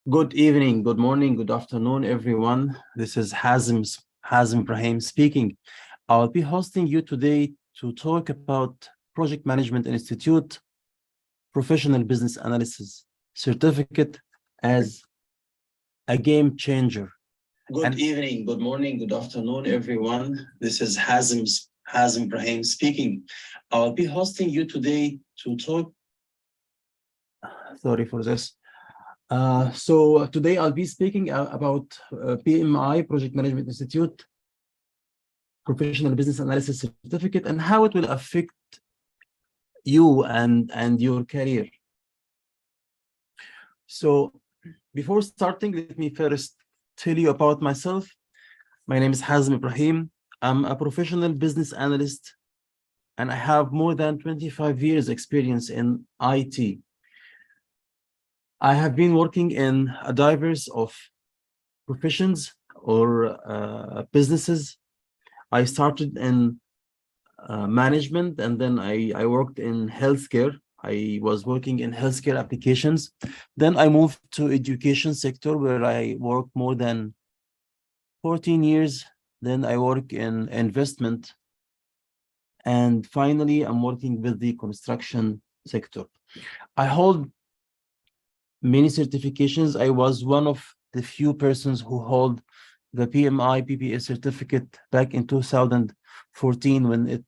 Good evening, good morning, good afternoon, everyone. This is Hazim Ibrahim speaking. I'll be hosting you today to talk about Project Management Institute Professional Business Analysis Certificate as a game changer. Good evening, good morning, good afternoon, everyone. This is Hazim Ibrahim speaking. I'll be hosting you today to talk. Sorry for this. So today I'll be speaking about PMI, Project Management Institute, Professional Business Analysis Certificate, and how it will affect you and your career. So before starting, let me first tell you about myself. My name is Hazim Ibrahim. I'm a professional business analyst, and I have more than 25 years experience in IT. I have been working in a diverse of professions or businesses. I started in management, and then I worked in healthcare. I was working in healthcare applications. Then I moved to education sector where I worked more than 14 years. Then I work in investment. And finally, I'm working with the construction sector. I hold many certifications. I was one of the few persons who hold the PMI-PBA certificate back in 2014 when it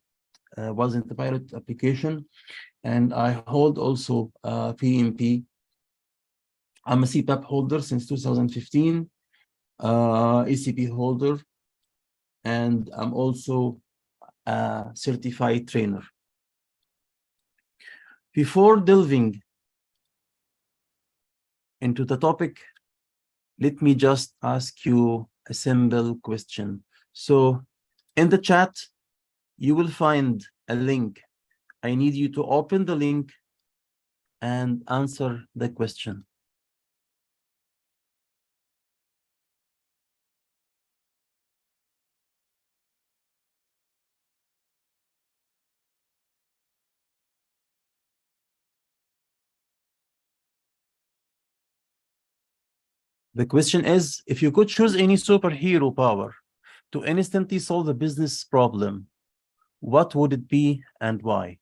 was in the pilot application. And I hold also PMP. I'm a CPAP holder since 2015, ECP holder, and I'm also a certified trainer. Before delving into the topic, let me just ask you a simple question. So in the chat, you will find a link. I need you to open the link and answer the question. The question is, if you could choose any superhero power to instantly solve a business problem, what would it be and why?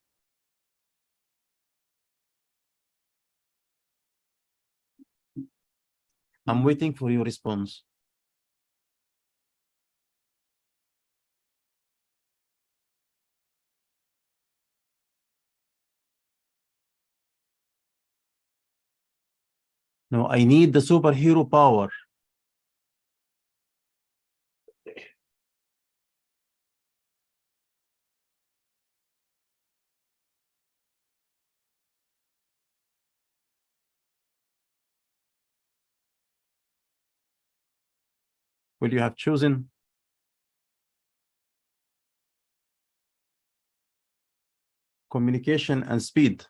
I'm waiting for your response. No, I need the superhero power. Will you have chosen? Communication and speed.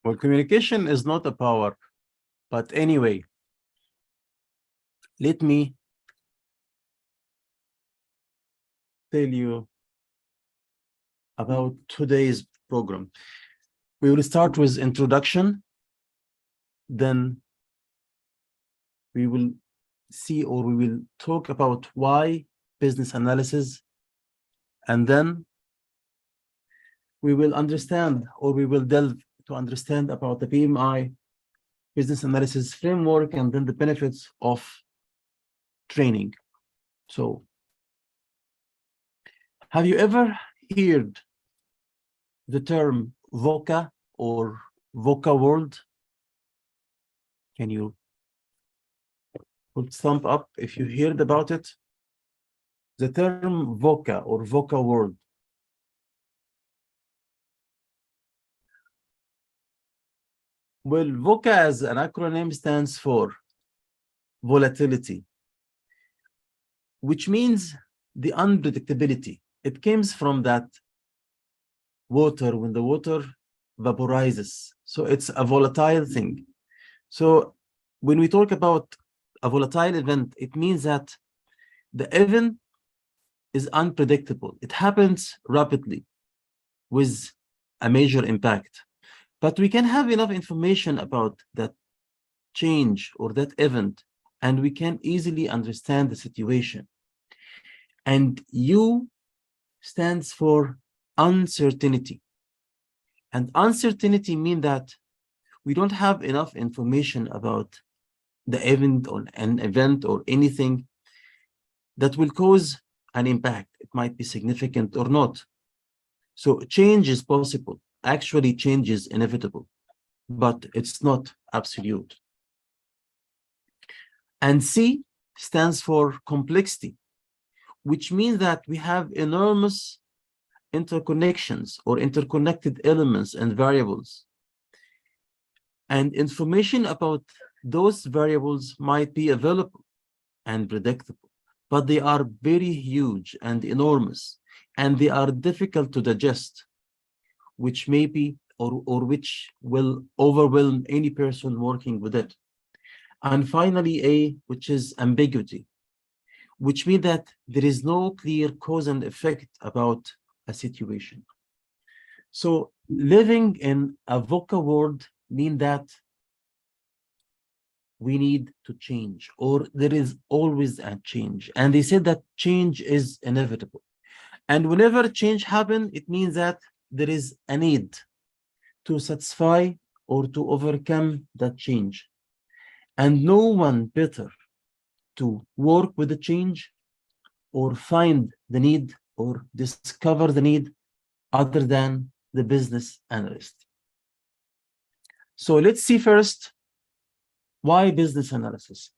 Well, communication is not a power, but anyway, let me tell you about today's program. We will start with introduction, then we will see, or we will talk about why business analysis, and then we will understand, or we will delve to understand about the PMI business analysis framework, and then the benefits of training. So, have you ever heard the term VOCA or VOCA world? Can you put thumb up if you heard about it? The term VOCA or VOCA world. Well, VOCA as an acronym stands for volatility, which means the unpredictability. It comes from that water, when the water vaporizes. So it's a volatile thing. So when we talk about a volatile event, it means that the event is unpredictable. It happens rapidly with a major impact. But we can have enough information about that change or that event, and we can easily understand the situation. And U stands for uncertainty. And uncertainty means that we don't have enough information about the event or an event or anything that will cause an impact. It might be significant or not. So change is possible. Actually, change is inevitable, but it's not absolute. And C stands for complexity, which means that we have enormous interconnections or interconnected elements and variables. And information about those variables might be available and predictable, but they are very huge and enormous, and they are difficult to digest, which may be or which will overwhelm any person working with it. And finally, A, which is ambiguity, which means that there is no clear cause and effect about a situation. So living in a VUCA world means that we need to change, or there is always a change. And they said that change is inevitable. And whenever change happens, it means that there is a need to satisfy or to overcome that change. And no one better to work with the change or find the need or discover the need other than the business analyst. So let's see first, why business analysis?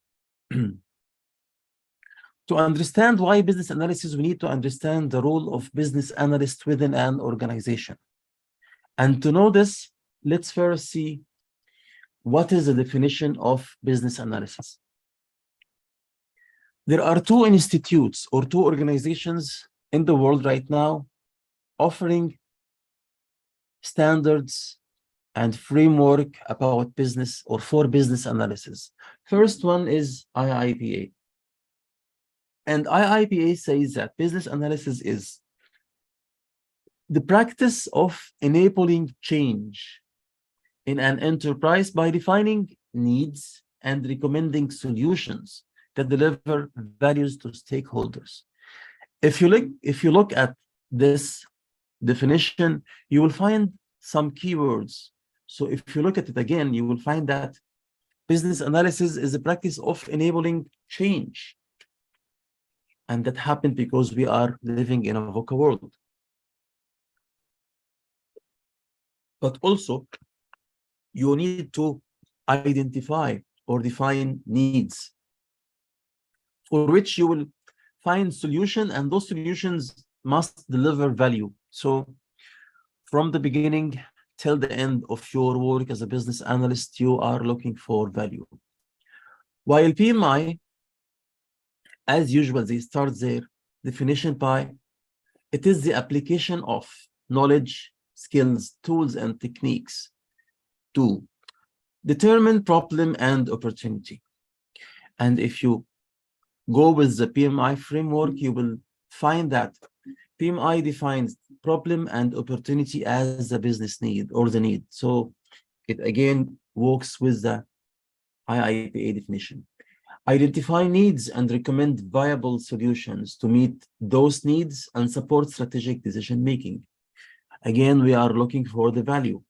To understand why business analysis, we need to understand the role of business analyst within an organization. And to know this, let's first see what is the definition of business analysis. There are two institutes or two organizations in the world right now offering standards and framework about business or for business analysis. First one is IIPA. And IIPA says that business analysis is the practice of enabling change in an enterprise by defining needs and recommending solutions that deliver values to stakeholders. If you look at this definition, you will find some keywords. So if you look at it again, you will find that business analysis is the practice of enabling change. And that happened because we are living in a VUCA world. But also, you need to identify or define needs for which you will find solution, and those solutions must deliver value. So from the beginning till the end of your work as a business analyst, you are looking for value. While PMI, as usual, they start their definition by, it is the application of knowledge, skills, tools, and techniques to determine problem and opportunity. And if you go with the PMI framework, you will find that PMI defines problem and opportunity as a business need or the need. So it again works with the IIPA definition. Identify needs and recommend viable solutions to meet those needs and support strategic decision making. Again, we are looking for the value.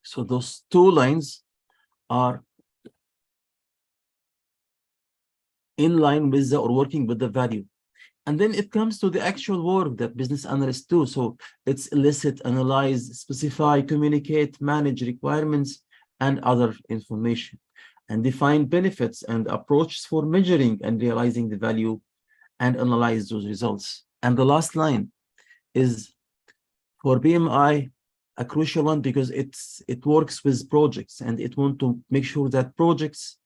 So those two lines are in line with the, or working with the value. And then it comes to the actual work that business analysts do. So it's elicit, analyze, specify, communicate, manage requirements and other information, and define benefits and approaches for measuring and realizing the value and analyze those results. And the last line is for PMI a crucial one because it works with projects, and it wants to make sure that projects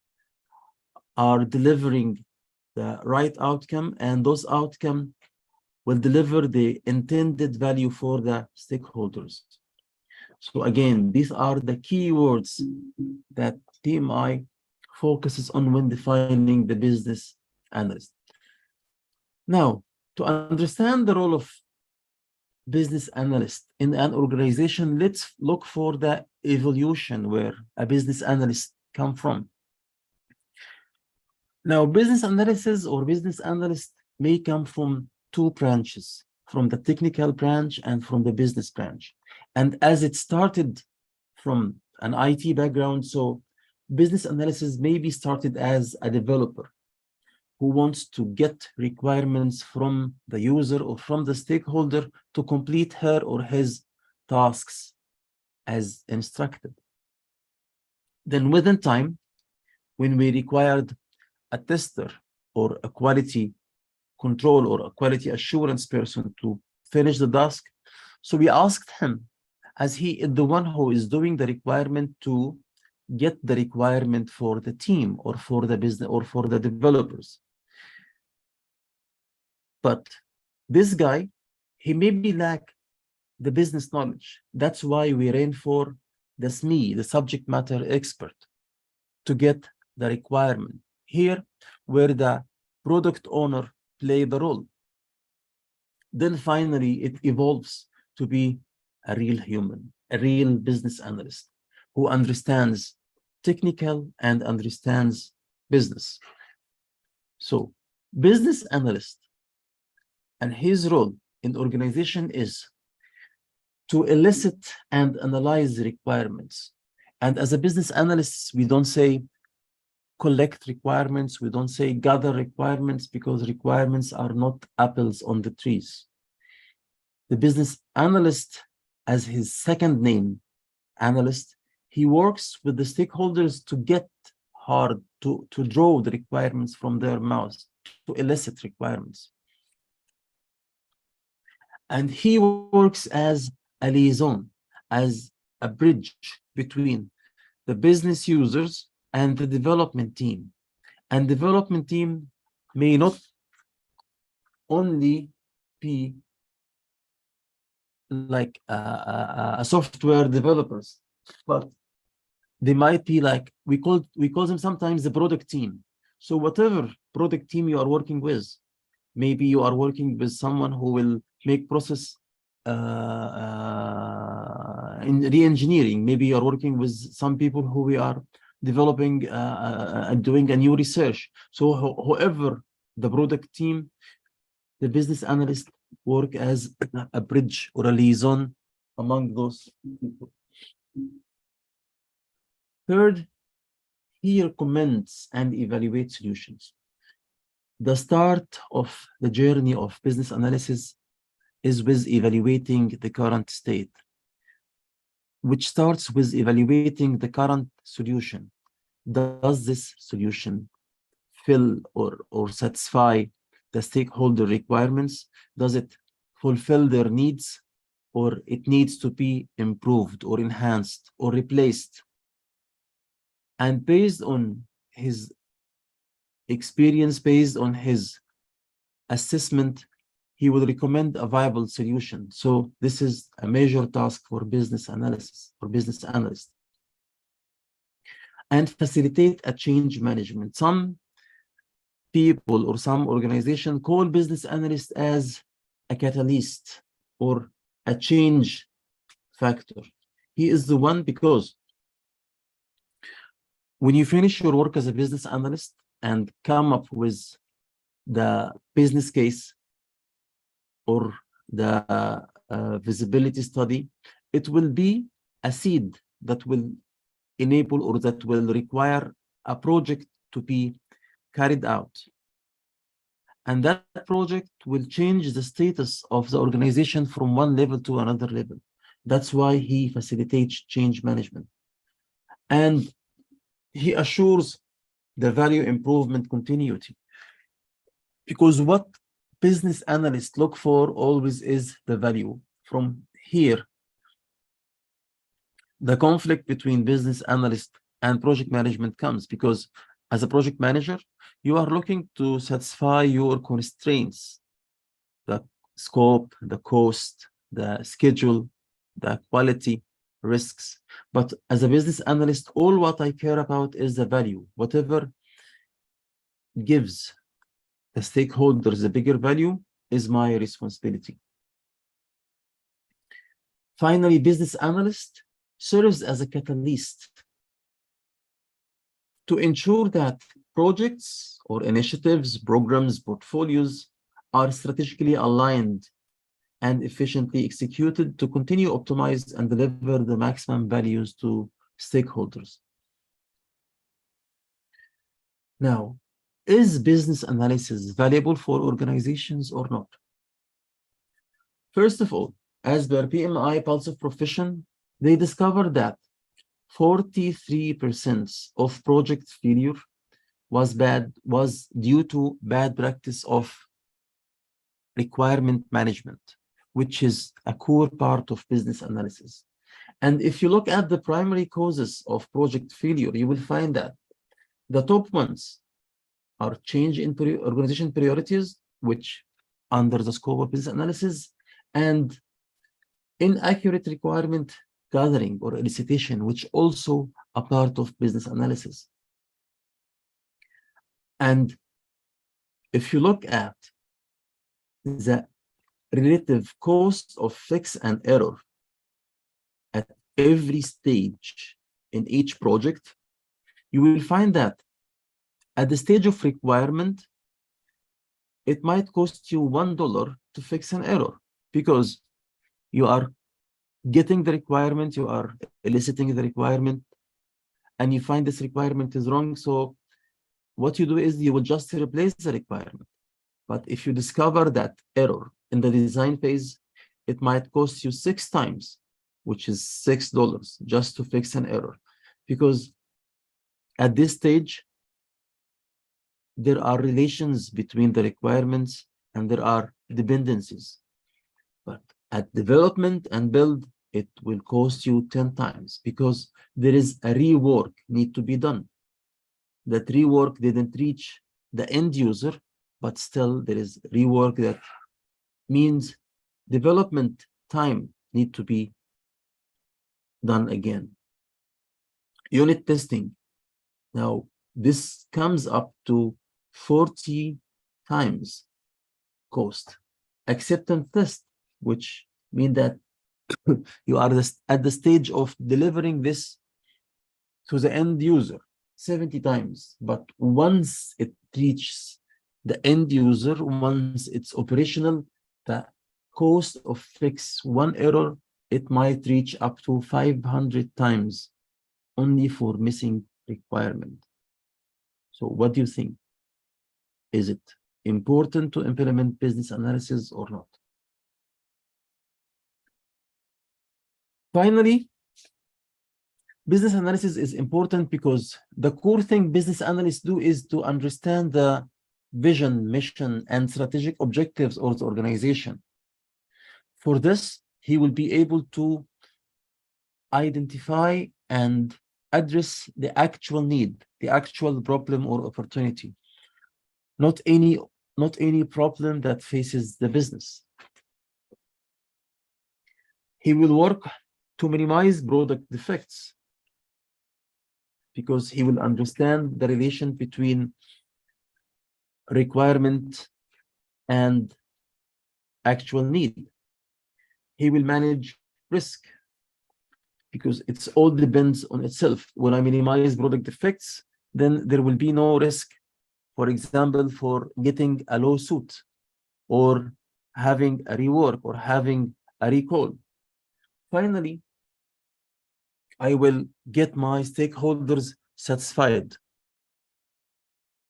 are delivering the right outcome, and those outcomes will deliver the intended value for the stakeholders. So again, these are the key words that PMI focuses on when defining the business analyst. Now, To understand the role of business analyst in an organization, let's look for the evolution where a business analyst come from. Now, business analysis or business analyst may come from two branches, from the technical branch and from the business branch. And as it started from an IT background, so business analysis may be started as a developer who wants to get requirements from the user or from the stakeholder to complete her or his tasks as instructed. Then within time, when we required a tester or a quality control or a quality assurance person to finish the task, so we asked him, as he is the one who is doing the requirement, to get the requirement for the team or for the business or for the developers. But this guy, he maybe lack the business knowledge. That's why we ran for the SME, the subject matter expert, to get the requirement. Here, where the product owner play the role. Then finally, it evolves to be a real human, a real business analyst who understands technical and understands business. So, business analyst and his role in organization is to elicit and analyze the requirements. And as a business analyst, we don't say collect requirements, we don't say gather requirements, because requirements are not apples on the trees. The business analyst, as his second name, analyst, he works with the stakeholders to get hard, to draw the requirements from their mouths, to elicit requirements. And he works as a liaison, as a bridge between the business users and the development team. And development team may not only be like a software developers, but they might be like, we call them sometimes the product team. So whatever product team you are working with, maybe you are working with someone who will make process in re-engineering. Maybe you're working with some people who we are developing and doing a new research. So whoever the product team, the business analyst work as a bridge or a liaison among those people. Third, he recommends and evaluates solutions. The start of the journey of business analysis is with evaluating the current state, which starts with evaluating the current solution. Does this solution fill or satisfy the stakeholder requirements? Does it fulfill their needs, or it needs to be improved or enhanced or replaced? And based on his experience, based on his assessment, he will recommend a viable solution. So this is a major task for business analysis or business analyst. And facilitate a change management. Some people or some organization call business analyst as a catalyst or a change factor. He is the one, because when you finish your work as a business analyst and come up with the business case or the visibility study, it will be a seed that will enable or that will require a project to be carried out. And that project will change the status of the organization from one level to another level. That's why he facilitates change management. And he assures the value improvement continuity. Because what business analysts look for always is the value. From here, the conflict between business analyst and project management comes, because as a project manager, you are looking to satisfy your constraints, the scope, the cost, the schedule, the quality, risks. But as a business analyst, all what I care about is the value. Whatever gives the stakeholders a bigger value is my responsibility. Finally, business analyst serves as a catalyst to ensure that projects or initiatives, programs, portfolios are strategically aligned and efficiently executed to continue optimize and deliver the maximum values to stakeholders. Now, is business analysis valuable for organizations or not? First of all, as per PMI Pulse of Profession, they discovered that 43% of project failure was due to bad practice of requirement management, which is a core part of business analysis. And if you look at the primary causes of project failure, you will find that the top ones are change in organization priorities, which under the scope of business analysis, and inaccurate requirement gathering or elicitation, which also a part of business analysis. And if you look at the relative cost of fix and error at every stage in each project, you will find that at the stage of requirement, it might cost you $1 to fix an error because you are getting the requirement, you are eliciting the requirement, and you find this requirement is wrong. So what you do is you will just replace the requirement. But if you discover that error in the design phase, it might cost you 6 times, which is $6 just to fix an error. Because at this stage, there are relations between the requirements and there are dependencies. But at development and build, it will cost you 10 times because there is a rework need to be done. That rework didn't reach the end user, but still there is rework that means development time need to be done again. Unit testing. Now, this comes up to 40 times cost. Acceptance test, which mean that you are at the stage of delivering this to the end user 70 times. But once it reaches the end user, once it's operational, the cost of fix one error, it might reach up to 500 times only for missing requirement. So what do you think? Is it important to implement business analysis or not? Finally, business analysis is important because the core thing business analysts do is to understand the vision, mission, and strategic objectives of the organization. For this, he will be able to identify and address the actual need, the actual problem or opportunity, not any problem that faces the business. He will work to minimize product defects because he will understand the relation between requirement and actual need. He will manage risk because it's all depends on itself. When I minimize product defects, then there will be no risk, for example, for getting a lawsuit or having a rework or having a recall. Finally, I will get my stakeholders satisfied,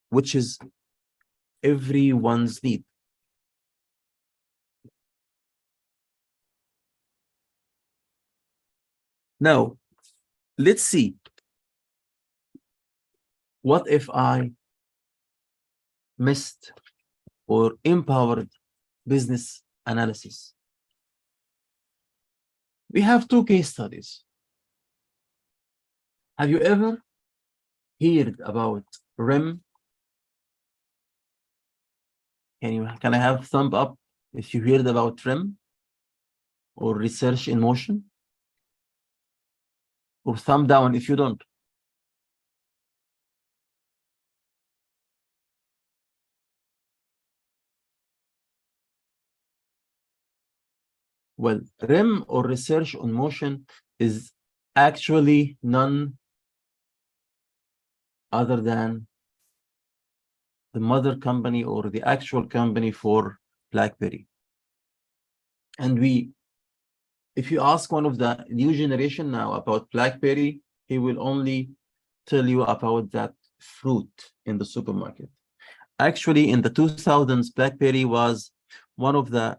which is everyone's need. Now, let's see. What if I missed or empowered business analysis? We have 2 case studies. Have you ever heard about RIM? Can I have thumb up if you heard about RIM or research in motion? Or thumb down if you don't. Well, REM, or research on motion, is actually none other than the mother company or the actual company for BlackBerry. And if you ask one of the new generation now about BlackBerry, he will only tell you about that fruit in the supermarket. Actually, in the 2000s, BlackBerry was one of the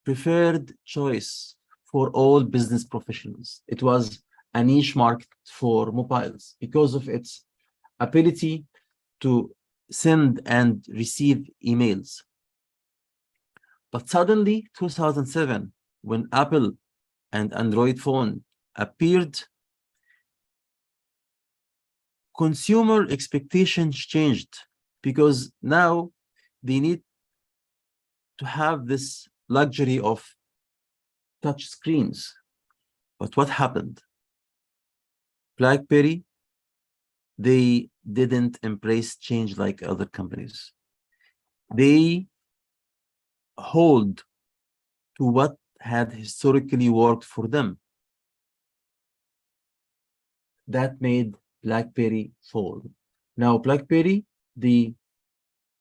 preferred choice for all business professionals. It was a niche market for mobiles because of its ability to send and receive emails. But suddenly, 2007, when Apple and Android phone appeared, consumer expectations changed because now they need to have this luxury of touch screens. But what happened? BlackBerry, they didn't embrace change like other companies. They hold to what had historically worked for them. That made BlackBerry fall. Now, BlackBerry, they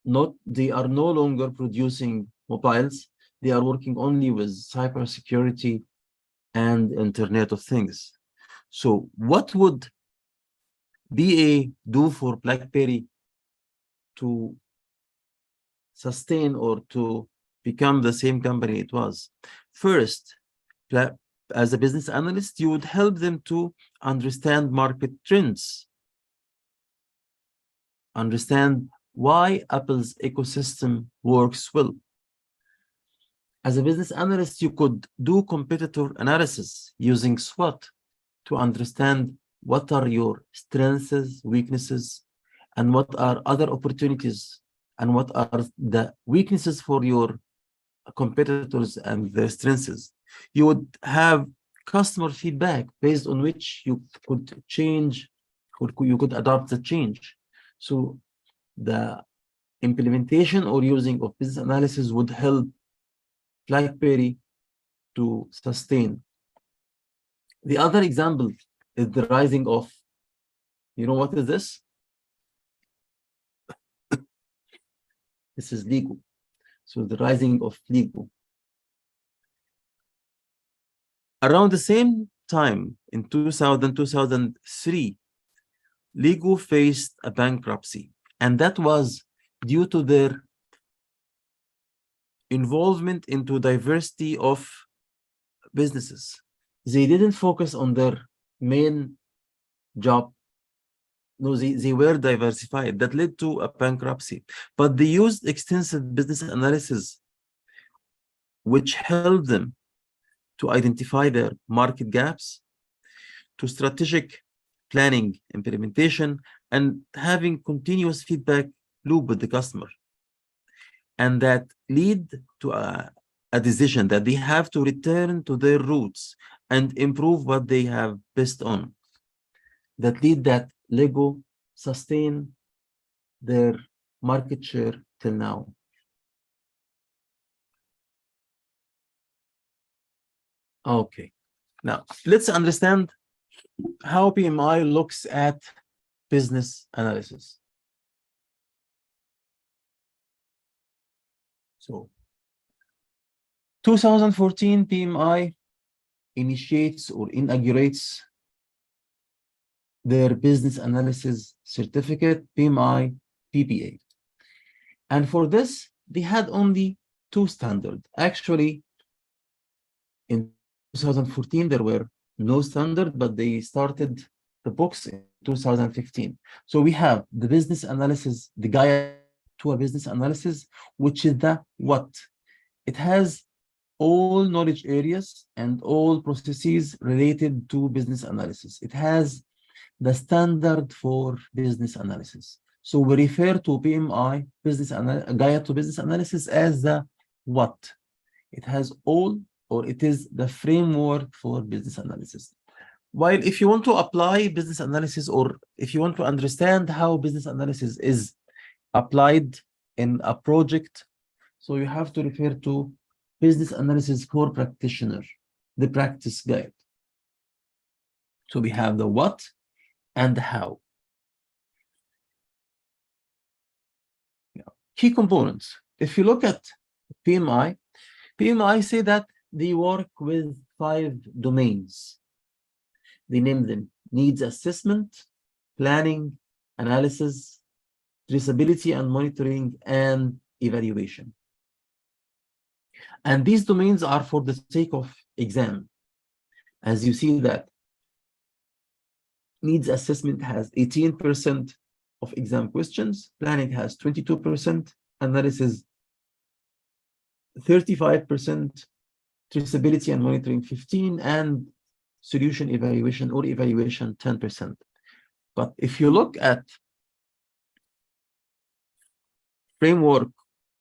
are no longer producing mobiles. They are working only with cybersecurity and Internet of Things. So what would BA do for BlackBerry to sustain or to become the same company it was? First, as a business analyst, you would help them to understand market trends, understand why Apple's ecosystem works well. As a business analyst, you could do competitor analysis using SWOT to understand what are your strengths, weaknesses, and what are other opportunities, and what are the weaknesses for your competitors and their strengths. You would have customer feedback based on which you could change, or you could adopt the change. So the implementation or using of business analysis would help BlackBerry to sustain. The other example is the rising of, you know what is this? This is Lego. So the rising of Lego. Around the same time, in 2000, 2003, Lego faced a bankruptcy, and that was due to their involvement into diversity of businesses. They didn't focus on their main job. No, they were diversified. That led to a bankruptcy. But they used extensive business analysis, which helped them to identify their market gaps, to strategic planning, implementation, and having continuous feedback loop with the customer. And that lead to a decision that they have to return to their roots and improve what they have based on. That lead that Lego sustain their market share till now. Okay, now let's understand how PMI looks at business analysis. So 2014 PMI initiates or inaugurates their business analysis certificate, PMI-PBA. And for this, they had only two standards. Actually, in 2014, there were no standard, but they started the books in 2015. So we have the business analysis, the guide to a business analysis, which is the what. It has all knowledge areas and all processes related to business analysis. It has the standard for business analysis. So we refer to PMI, guide to business analysis, as the what. It has all, or it is the framework for business analysis. While if you want to apply business analysis, or if you want to understand how business analysis is applied in a project, so you have to refer to business analysis for practitioner, the practice guide. So we have the what and the how. Key components. If you look at PMI say that they work with 5 domains. They name them needs assessment, planning, analysis, traceability and monitoring, and evaluation. And these domains are for the sake of exam. As you see that needs assessment has 18% of exam questions, planning has 22%, analysis 35%, traceability and monitoring 15%, and solution evaluation or evaluation 10%. But if you look at framework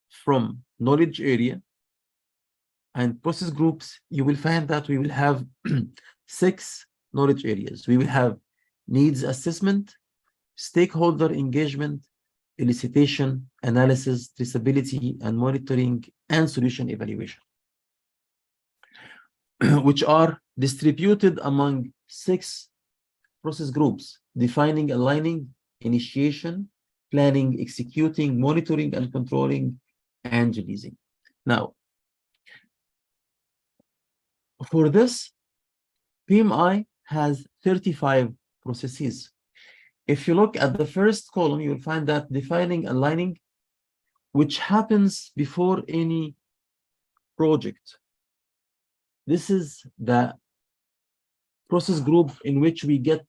from knowledge area and process groups, you will find that we will have 6 knowledge areas. We will have needs assessment, stakeholder engagement, elicitation, analysis, traceability and monitoring, and solution evaluation, which are distributed among 6 process groups, defining, aligning, initiation, planning, executing, monitoring and controlling, and releasing. Now, for this, PMI has 35 processes. If you look at the first column, you will find that defining, aligning, which happens before any project. This is the process group in which we get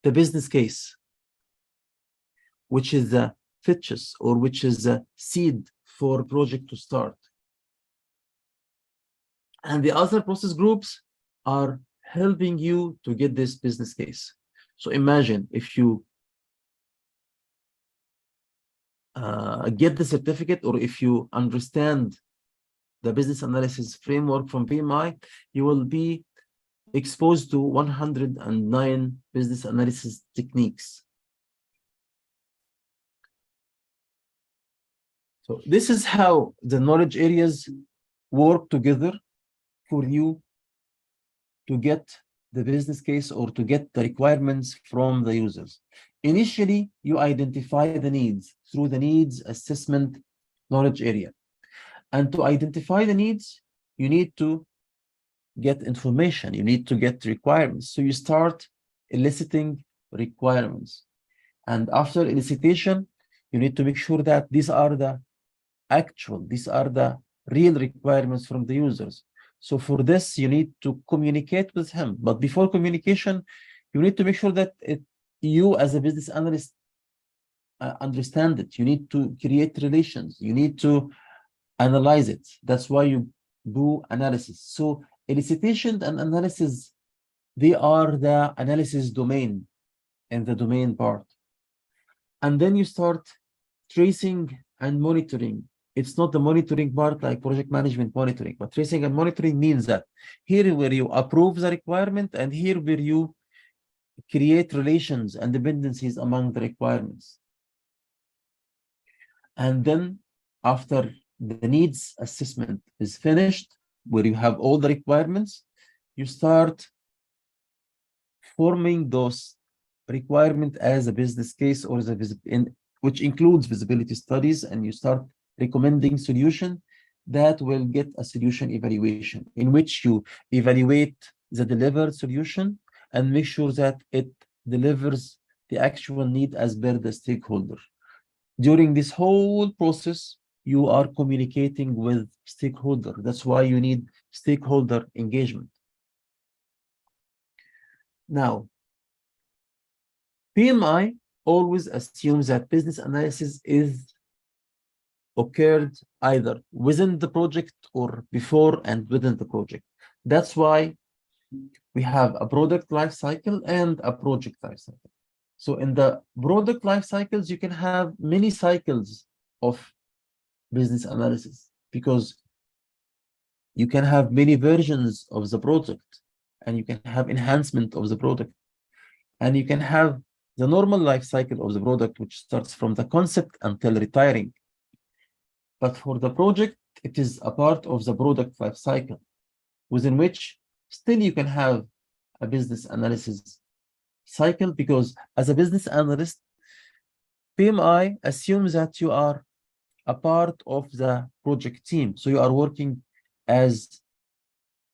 the business case, which is the fetches or which is the seed for project to start. And the other process groups are helping you to get this business case. So imagine if you get the certificate, or if you understand the business analysis framework from PMI, you will be exposed to 109 business analysis techniques. So this is how the knowledge areas work together for you to get the business case or to get the requirements from the users. Initially, you identify the needs through the needs assessment knowledge area. And to identify the needs, you need to get information, you need to get requirements. So you start eliciting requirements. And after elicitation, you need to make sure that these are the real requirements from the users. So for this, you need to communicate with him. But before communication, you need to make sure that you as a business analyst understand it. You need to create relations. You need to analyze it. That's why you do analysis. So elicitation and analysis, they are the analysis domain and the domain part. And then you start tracing and monitoring. It's not the monitoring part like project management monitoring, but tracing and monitoring means that here where you approve the requirement and here where you create relations and dependencies among the requirements. And then after the needs assessment is finished, where you have all the requirements, you start forming those requirements as a business case or as a which includes visibility studies, and you start recommending solution that will get a solution evaluation, in which you evaluate the delivered solution and make sure that it delivers the actual need as per the stakeholder. During this whole process, you are communicating with stakeholder. That's why you need stakeholder engagement. Now, PMI always assumes that business analysis is occurred either within the project or before and within the project. That's why we have a product life cycle and a project life cycle. So in the product life cycles, you can have many cycles of business analysis, because you can have many versions of the product, and you can have enhancement of the product, and you can have the normal life cycle of the product, which starts from the concept until retiring. But for the project, it is a part of the product life cycle, within which still you can have a business analysis cycle, because as a business analyst, PMI assumes that you are a part of the project team. So you are working as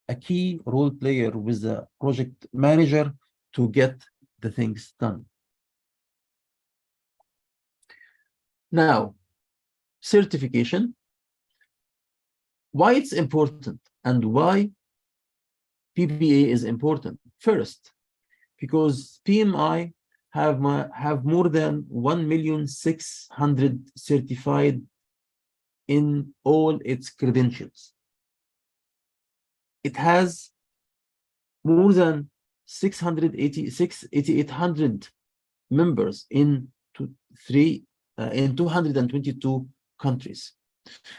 a key role player with the project manager to get the things done. Now, certification. Why it's important and why PBA is important? First, because PMI have more than 1,600,000 certified in all its credentials. It has more than 8,800 members in 222 countries.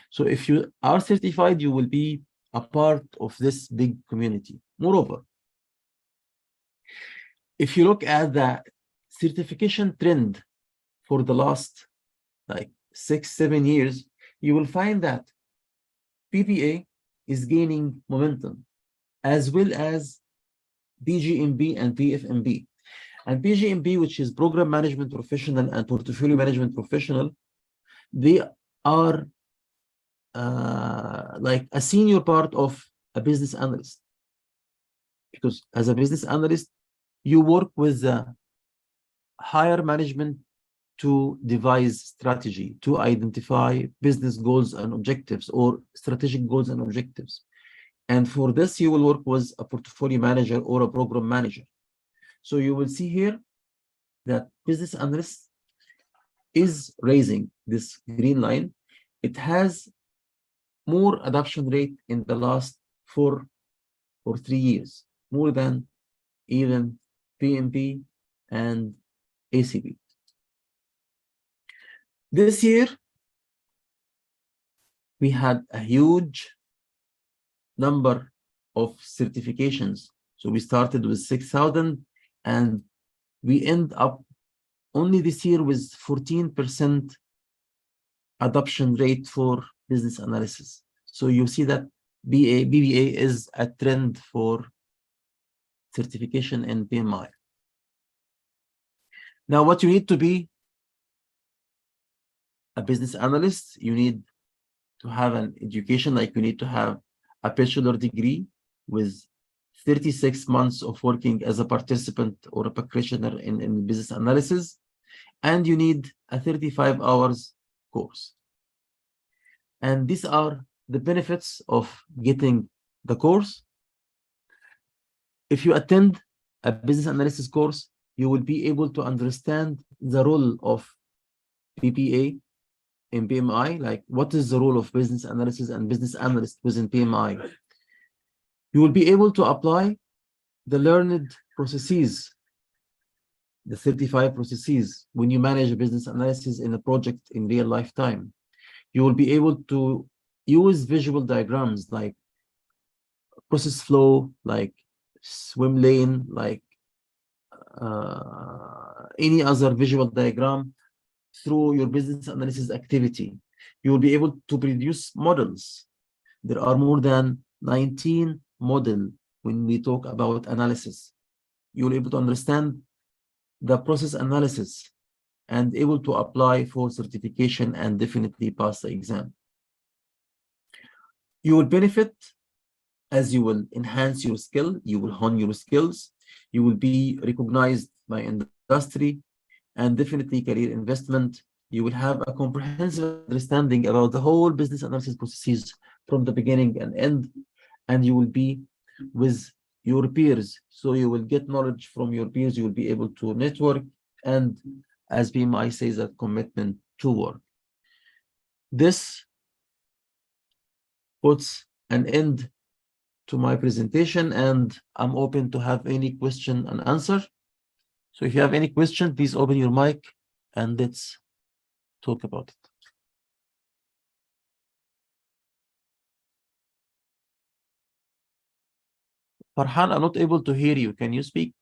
So if you are certified, you will be a part of this big community. Moreover, if you look at the certification trend for the last like 6-7 years, you will find that PBA is gaining momentum, as well as PGMB and PFMB. And PGMB, which is Program Management Professional and Portfolio Management Professional, they are like a senior part of a business analyst. Because as a business analyst, you work with the higher management to devise strategy, to identify business goals and objectives, or strategic goals and objectives. And for this, you will work with a portfolio manager or a program manager. So you will see here that business analyst is raising this green line. It has more adoption rate in the last 4 or 3 years, more than even PMP and ACB. This year, we had a huge number of certifications. So we started with 6,000 and we end up only this year with 14% adoption rate for business analysis. So you see that BBA is a trend for certification in PMI. Now, what you need to be a business analyst, you need to have an education, like you need to have a bachelor degree with 36 months of working as a participant or a practitioner in business analysis, and you need a 35 hours course. And these are the benefits of getting the course. If you attend a business analysis course, you will be able to understand the role of PPA in PMI, like what is the role of business analysis and business analyst within PMI. You will be able to apply the learned processes, the 35 processes, when you manage a business analysis in a project in real lifetime. You will be able to use visual diagrams like process flow, like swim lane, like any other visual diagram through your business analysis activity. You will be able to produce models. There are more than 19 models when we talk about analysis. You will be able to understand the process analysis and able to apply for certification and definitely pass the exam. You will benefit as you will enhance your skill, you will hone your skills, you will be recognized by industry, and definitely career investment. You will have a comprehensive understanding about the whole business analysis processes from the beginning and end, and you will be with your peers. So you will get knowledge from your peers, you will be able to network, and as PMI says, that commitment to work. This puts an end to my presentation, and I'm open to have any question and answer. So if you have any question, please open your mic and let's talk about it. Farhan, I'm not able to hear you. Can you speak?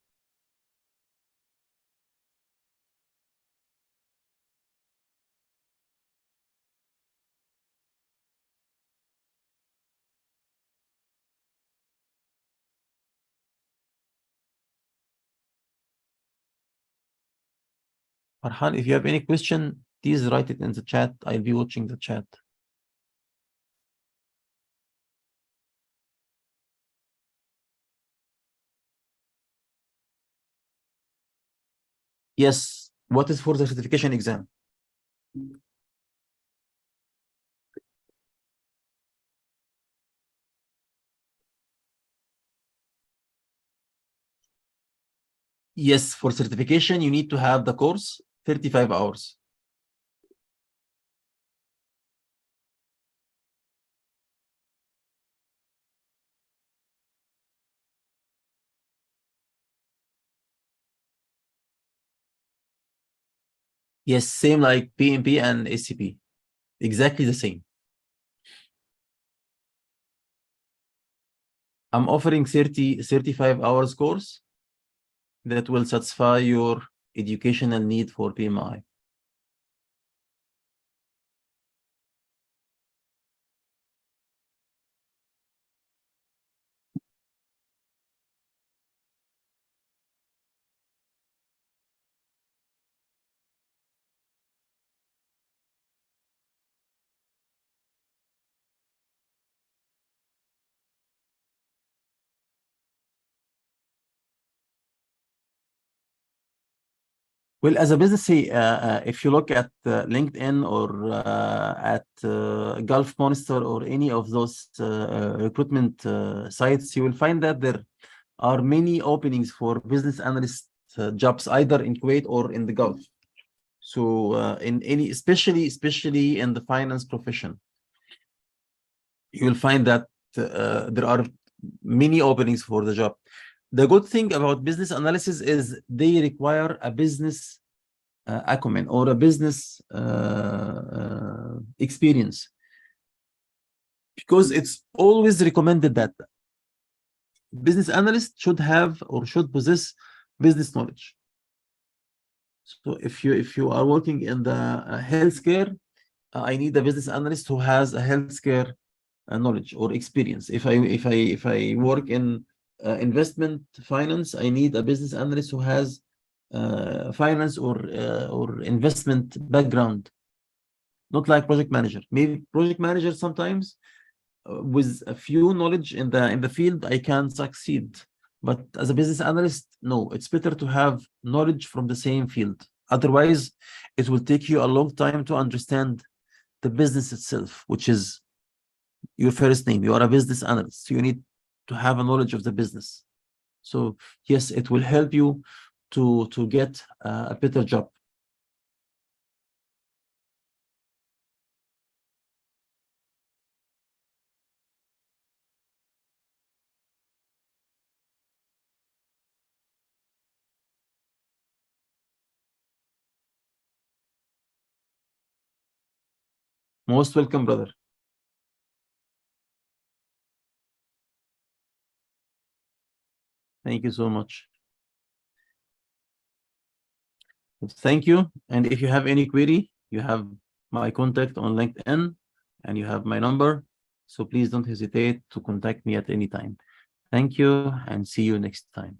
Farhan, if you have any question, please write it in the chat. I'll be watching the chat. Yes. What is for the certification exam? Yes, for certification, you need to have the course 35 hours. Yes, same like PMP and SCP. Exactly the same. I'm offering 35 hours course that will satisfy your educational need for PMI. Well, as a business, if you look at LinkedIn or at Gulf Monster or any of those recruitment sites, you will find that there are many openings for business analyst jobs, either in Kuwait or in the Gulf. So in any, especially in the finance profession, you will find that there are many openings for the job. The good thing about business analysis is they require a business acumen or a business experience, because it's always recommended that business analyst should have or should possess business knowledge. So if you are working in the healthcare, I need a business analyst who has a healthcare knowledge or experience. If I work in investment finance, I need a business analyst who has finance or investment background, not like project manager. Maybe project manager sometimes with a few knowledge in the field I can succeed, but as a business analyst, no, it's better to have knowledge from the same field. Otherwise, it will take you a long time to understand the business itself, which is your first name. You are a business analyst, so you need to have a knowledge of the business. So yes, it will help you to get a better job. Most welcome, brother. Thank you so much. Thank you. And if you have any query, you have my contact on LinkedIn and you have my number. So please don't hesitate to contact me at any time. Thank you and see you next time.